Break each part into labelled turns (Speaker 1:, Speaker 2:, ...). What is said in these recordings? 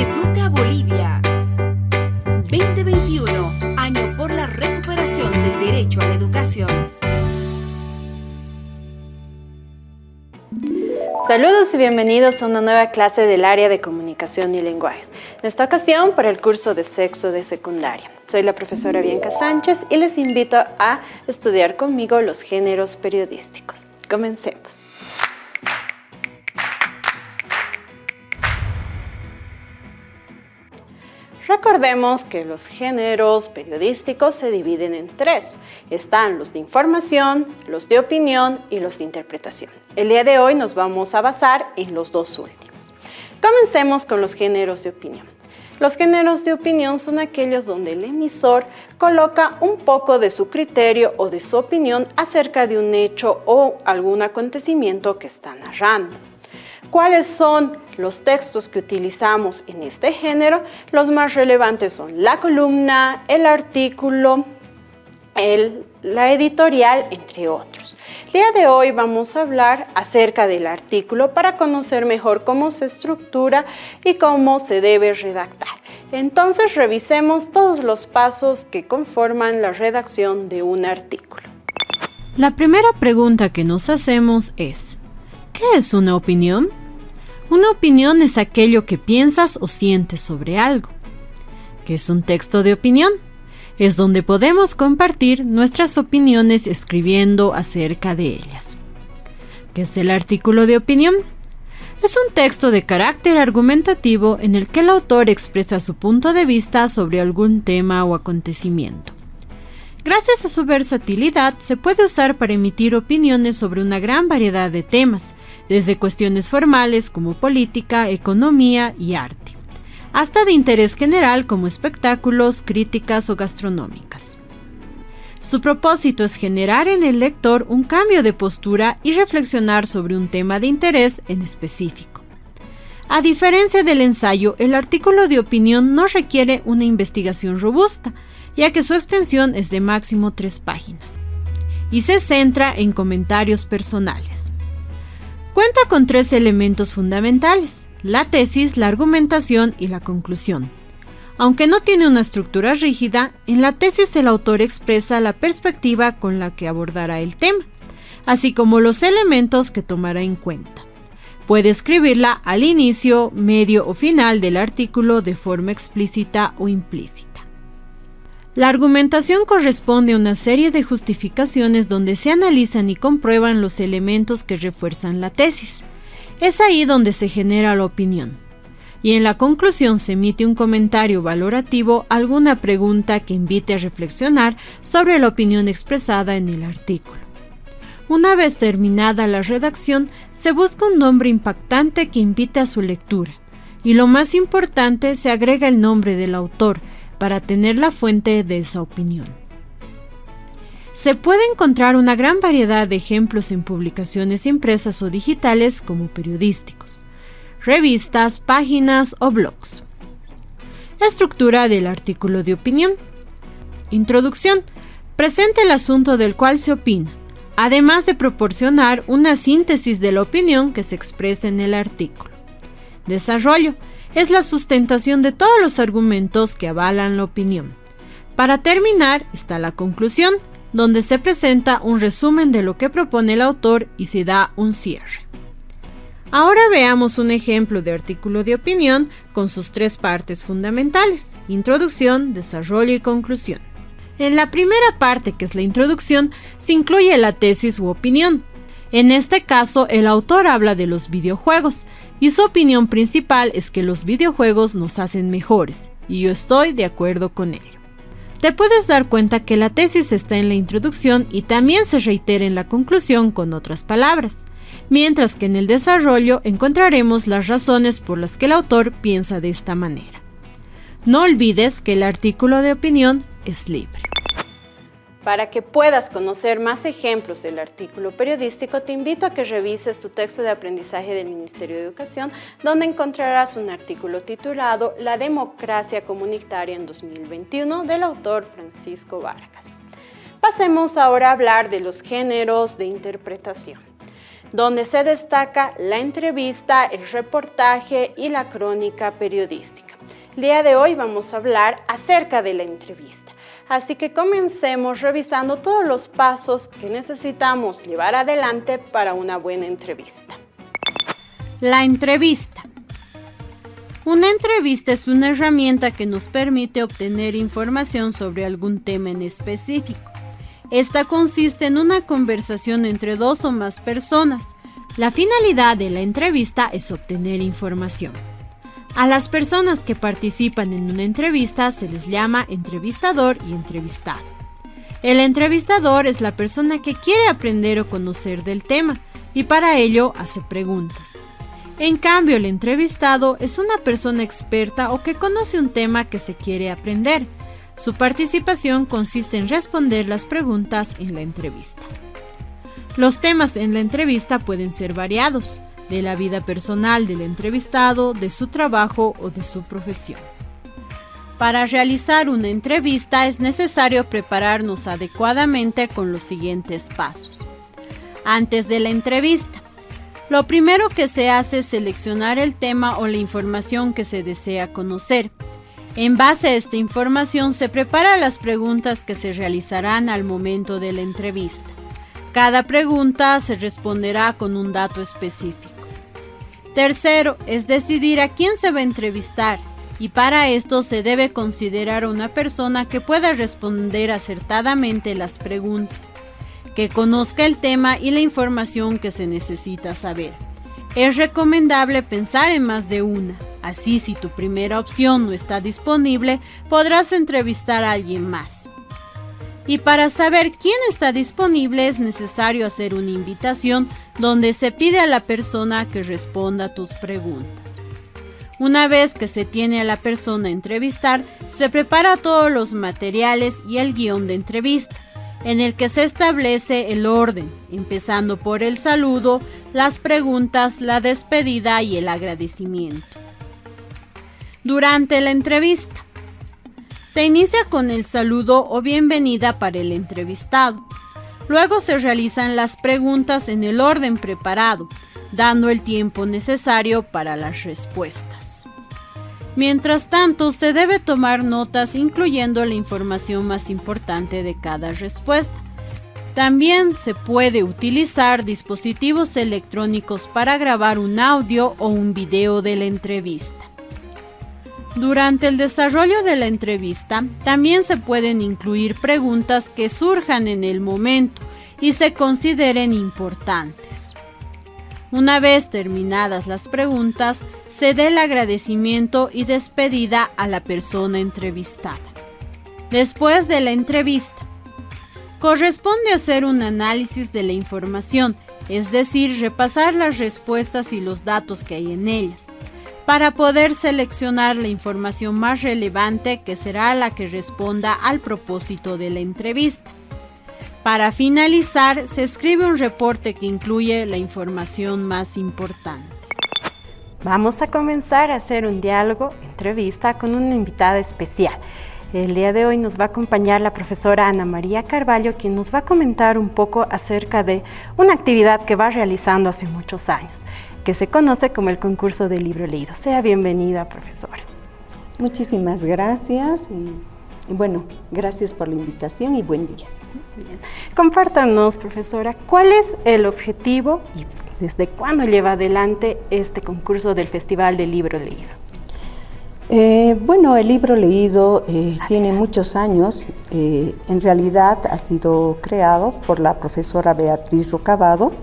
Speaker 1: Educa Bolivia 2021, año por la recuperación del derecho a la educación.
Speaker 2: Saludos y bienvenidos a una nueva clase del área de comunicación y lenguaje. En esta ocasión para el curso de sexto de secundaria. Soy la profesora Bianca Sánchez y les invito a estudiar conmigo los géneros periodísticos. Comencemos. Recordemos que los géneros periodísticos se dividen en tres. Están los de información, los de opinión y los de interpretación. El día de hoy nos vamos a basar en los dos últimos. Comencemos con los géneros de opinión. Los géneros de opinión son aquellos donde el emisor coloca un poco de su criterio o de su opinión acerca de un hecho o algún acontecimiento que está narrando. ¿Cuáles son los textos que utilizamos en este género? Los más relevantes son la columna, el artículo, la editorial, entre otros. El día de hoy vamos a hablar acerca del artículo para conocer mejor cómo se estructura y cómo se debe redactar. Entonces, revisemos todos los pasos que conforman la redacción de un artículo.
Speaker 3: La primera pregunta que nos hacemos es: ¿qué es una opinión? Una opinión es aquello que piensas o sientes sobre algo. ¿Qué es un texto de opinión? Es donde podemos compartir nuestras opiniones escribiendo acerca de ellas. ¿Qué es el artículo de opinión? Es un texto de carácter argumentativo en el que el autor expresa su punto de vista sobre algún tema o acontecimiento. Gracias a su versatilidad, se puede usar para emitir opiniones sobre una gran variedad de temas, desde cuestiones formales como política, economía y arte, hasta de interés general como espectáculos, críticas o gastronómicas. Su propósito es generar en el lector un cambio de postura y reflexionar sobre un tema de interés en específico. A diferencia del ensayo, el artículo de opinión no requiere una investigación robusta, ya que su extensión es de máximo 3 páginas, y se centra en comentarios personales. Cuenta con 3 elementos fundamentales: la tesis, la argumentación y la conclusión. Aunque no tiene una estructura rígida, en la tesis el autor expresa la perspectiva con la que abordará el tema, así como los elementos que tomará en cuenta. Puede escribirla al inicio, medio o final del artículo de forma explícita o implícita. La argumentación corresponde a una serie de justificaciones donde se analizan y comprueban los elementos que refuerzan la tesis. Es ahí donde se genera la opinión. Y en la conclusión se emite un comentario valorativo, alguna pregunta que invite a reflexionar sobre la opinión expresada en el artículo. Una vez terminada la redacción, se busca un nombre impactante que invite a su lectura. Y lo más importante, se agrega el nombre del autor, para tener la fuente de esa opinión. Se puede encontrar una gran variedad de ejemplos en publicaciones impresas o digitales como periodísticos, revistas, páginas o blogs. Estructura del artículo de opinión. Introducción. Presenta el asunto del cual se opina, además de proporcionar una síntesis de la opinión que se expresa en el artículo. Desarrollo. Es la sustentación de todos los argumentos que avalan la opinión. Para terminar está la conclusión, donde se presenta un resumen de lo que propone el autor y se da un cierre. Ahora veamos un ejemplo de artículo de opinión con sus 3 partes fundamentales: introducción, desarrollo y conclusión. En la primera parte, que es la introducción, se incluye la tesis u opinión. En este caso, el autor habla de los videojuegos, y su opinión principal es que los videojuegos nos hacen mejores, y yo estoy de acuerdo con ello. Te puedes dar cuenta que la tesis está en la introducción y también se reitera en la conclusión con otras palabras, mientras que en el desarrollo encontraremos las razones por las que el autor piensa de esta manera. No olvides que el artículo de opinión es libre. Para que puedas conocer más ejemplos del artículo periodístico, te invito a que revises tu texto de aprendizaje del Ministerio de Educación, donde encontrarás un artículo titulado La democracia comunitaria en 2021, del autor Francisco Vargas. Pasemos ahora a hablar de los géneros de interpretación, donde se destaca la entrevista, el reportaje y la crónica periodística.
Speaker 2: El día de hoy vamos a hablar acerca de la entrevista. Así que comencemos revisando todos los pasos que necesitamos llevar adelante para una buena entrevista.
Speaker 3: La entrevista. Una entrevista es una herramienta que nos permite obtener información sobre algún tema en específico. Esta consiste en una conversación entre dos o más personas. La finalidad de la entrevista es obtener información. A las personas que participan en una entrevista se les llama entrevistador y entrevistado. El entrevistador es la persona que quiere aprender o conocer del tema y para ello hace preguntas. En cambio, el entrevistado es una persona experta o que conoce un tema que se quiere aprender. Su participación consiste en responder las preguntas en la entrevista. Los temas en la entrevista pueden ser variados, de la vida personal del entrevistado, de su trabajo o de su profesión. Para realizar una entrevista es necesario prepararnos adecuadamente con los siguientes pasos. Antes de la entrevista, lo primero que se hace es seleccionar el tema o la información que se desea conocer. En base a esta información se preparan las preguntas que se realizarán al momento de la entrevista. Cada pregunta se responderá con un dato específico. Tercero, es decidir a quién se va a entrevistar y para esto se debe considerar a una persona que pueda responder acertadamente las preguntas, que conozca el tema y la información que se necesita saber. Es recomendable pensar en más de una, así si tu primera opción no está disponible, podrás entrevistar a alguien más. Y para saber quién está disponible es necesario hacer una invitación donde se pide a la persona que responda a tus preguntas. Una vez que se tiene a la persona a entrevistar, se prepara todos los materiales y el guión de entrevista, en el que se establece el orden, empezando por el saludo, las preguntas, la despedida y el agradecimiento. Durante la entrevista, se inicia con el saludo o bienvenida para el entrevistado. Luego se realizan las preguntas en el orden preparado, dando el tiempo necesario para las respuestas. Mientras tanto, se debe tomar notas incluyendo la información más importante de cada respuesta. También se puede utilizar dispositivos electrónicos para grabar un audio o un video de la entrevista. Durante el desarrollo de la entrevista, también se pueden incluir preguntas que surjan en el momento y se consideren importantes. Una vez terminadas las preguntas, se dé el agradecimiento y despedida a la persona entrevistada. Después de la entrevista, corresponde hacer un análisis de la información, es decir, repasar las respuestas y los datos que hay en ellas, para poder seleccionar la información más relevante que será la que responda al propósito de la entrevista. Para finalizar, se escribe un reporte que incluye la información más importante.
Speaker 2: Vamos a comenzar a hacer un diálogo, entrevista con una invitada especial. El día de hoy nos va a acompañar la profesora Ana María Carvalho, quien nos va a comentar un poco acerca de una actividad que va realizando hace muchos años, que se conoce como el concurso del libro leído. Sea bienvenida, profesora.
Speaker 4: Muchísimas gracias y bueno, gracias por la invitación y buen día.
Speaker 2: Bien. Compártanos, profesora, ¿cuál es el objetivo y desde cuándo lleva adelante este concurso del Festival del Libro Leído?
Speaker 4: Bueno, el libro leído tiene muchos años. En realidad ha sido creado por la profesora Beatriz Rocabado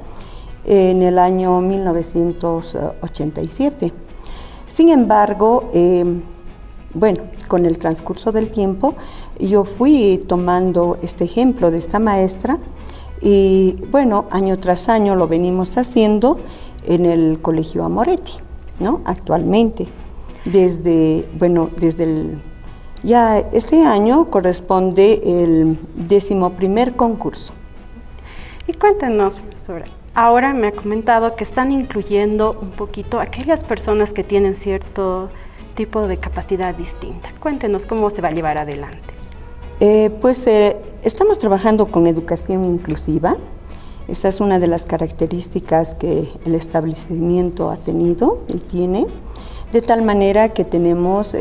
Speaker 4: en el año 1987. Sin embargo, bueno, con el transcurso del tiempo, yo fui tomando este ejemplo de esta maestra y bueno, año tras año lo venimos haciendo en el Colegio Amoretti, ¿no? Actualmente, ya este año corresponde el 11º concurso.
Speaker 2: Y cuéntenos, profesora, ahora me ha comentado que están incluyendo un poquito aquellas personas que tienen cierto tipo de capacidad distinta. Cuéntenos cómo se va a llevar adelante.
Speaker 4: Estamos trabajando con educación inclusiva. Esa es una de las características que el establecimiento ha tenido y tiene. De tal manera que tenemos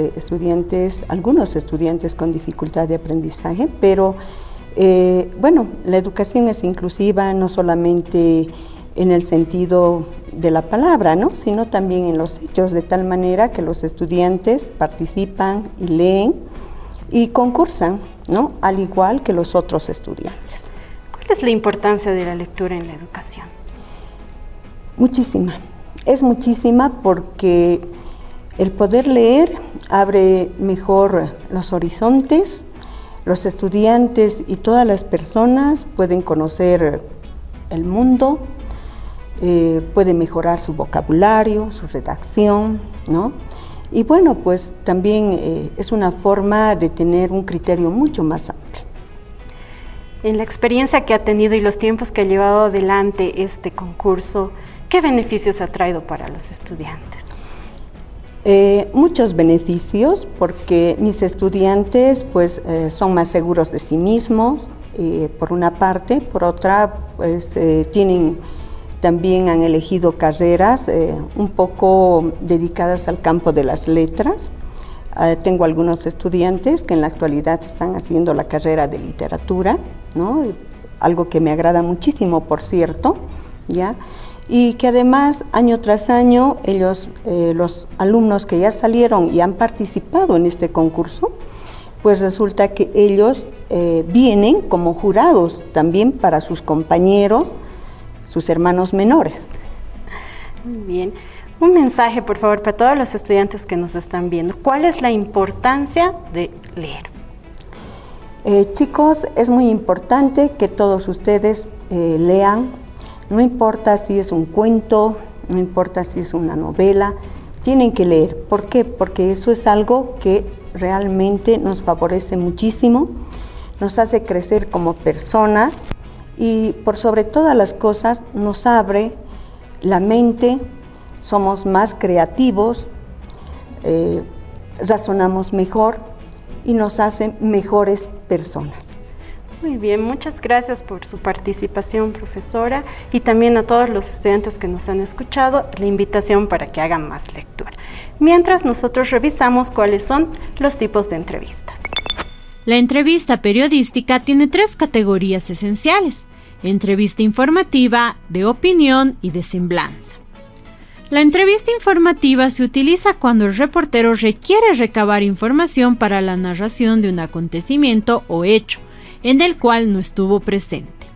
Speaker 4: algunos estudiantes con dificultad de aprendizaje, pero la educación es inclusiva no solamente en el sentido de la palabra, ¿no?, sino también en los hechos, de tal manera que los estudiantes participan y leen y concursan, ¿no?, al igual que los otros estudiantes.
Speaker 2: ¿Cuál es la importancia de la lectura en la educación?
Speaker 4: Muchísima. Es muchísima porque el poder leer abre mejor los horizontes. Los estudiantes y todas las personas pueden conocer el mundo, pueden mejorar su vocabulario, su redacción, ¿no? Y bueno, pues también es una forma de tener un criterio mucho más amplio.
Speaker 2: En la experiencia que ha tenido y los tiempos que ha llevado adelante este concurso, ¿qué beneficios ha traído para los estudiantes?
Speaker 4: Muchos beneficios, porque mis estudiantes pues son más seguros de sí mismos, por una parte. Por otra, pues también han elegido carreras un poco dedicadas al campo de las letras. Tengo algunos estudiantes que en la actualidad están haciendo la carrera de literatura, ¿no?, algo que me agrada muchísimo, por cierto, ¿ya?, y que además año tras año ellos, los alumnos que ya salieron y han participado en este concurso, pues resulta que ellos vienen como jurados también para sus compañeros, sus hermanos menores.
Speaker 2: Bien, un mensaje por favor para todos los estudiantes que nos están viendo. ¿Cuál es la importancia de leer?
Speaker 4: Chicos, es muy importante que todos ustedes lean. No importa si es un cuento, no importa si es una novela, tienen que leer. ¿Por qué? Porque eso es algo que realmente nos favorece muchísimo, nos hace crecer como personas y por sobre todas las cosas nos abre la mente, somos más creativos, razonamos mejor y nos hace mejores personas.
Speaker 2: Muy bien, muchas gracias por su participación, profesora, y también a todos los estudiantes que nos han escuchado, la invitación para que hagan más lectura. Mientras nosotros revisamos cuáles son los tipos de entrevistas.
Speaker 3: La entrevista periodística tiene 3 categorías esenciales: entrevista informativa, de opinión y de semblanza. La entrevista informativa se utiliza cuando el reportero requiere recabar información para la narración de un acontecimiento o hecho en el cual no estuvo presente.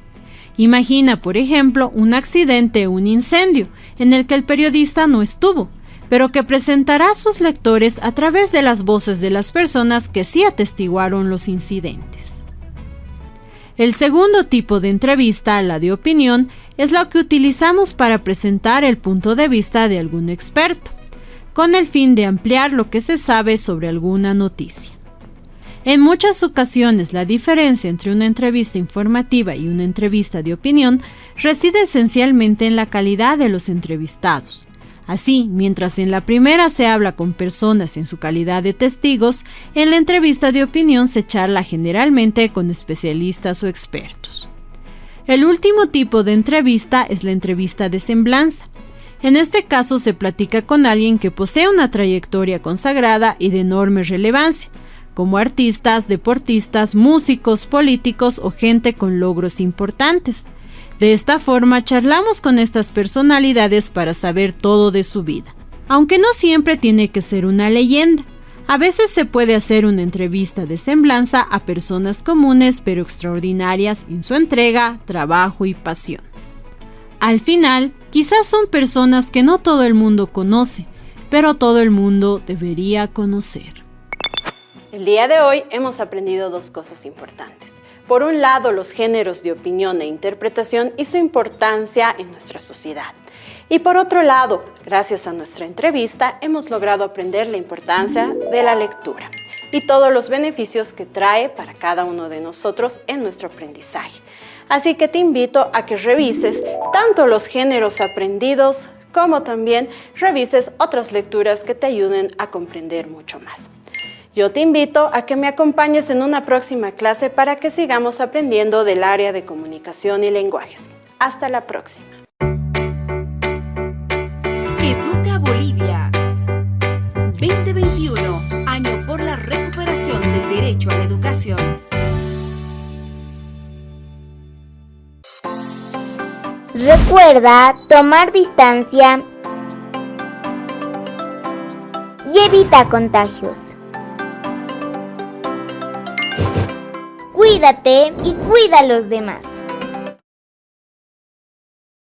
Speaker 3: Imagina, por ejemplo, un accidente o un incendio en el que el periodista no estuvo, pero que presentará a sus lectores a través de las voces de las personas que sí atestiguaron los incidentes. El segundo tipo de entrevista, la de opinión, es la que utilizamos para presentar el punto de vista de algún experto, con el fin de ampliar lo que se sabe sobre alguna noticia. En muchas ocasiones, la diferencia entre una entrevista informativa y una entrevista de opinión reside esencialmente en la calidad de los entrevistados. Así, mientras en la primera se habla con personas en su calidad de testigos, en la entrevista de opinión se charla generalmente con especialistas o expertos. El último tipo de entrevista es la entrevista de semblanza. En este caso se platica con alguien que posee una trayectoria consagrada y de enorme relevancia, como artistas, deportistas, músicos, políticos o gente con logros importantes. De esta forma charlamos con estas personalidades para saber todo de su vida. Aunque no siempre tiene que ser una leyenda, a veces se puede hacer una entrevista de semblanza a personas comunes pero extraordinarias en su entrega, trabajo y pasión. Al final, quizás son personas que no todo el mundo conoce, pero todo el mundo debería conocer.
Speaker 2: El día de hoy hemos aprendido 2 cosas importantes. Por un lado, los géneros de opinión e interpretación y su importancia en nuestra sociedad. Y por otro lado, gracias a nuestra entrevista, hemos logrado aprender la importancia de la lectura y todos los beneficios que trae para cada uno de nosotros en nuestro aprendizaje. Así que te invito a que revises tanto los géneros aprendidos como también revises otras lecturas que te ayuden a comprender mucho más. Yo te invito a que me acompañes en una próxima clase para que sigamos aprendiendo del área de comunicación y lenguajes. Hasta la próxima.
Speaker 1: Educa Bolivia.
Speaker 5: Recuerda tomar distancia y evita contagios. Cuídate y cuida a los demás.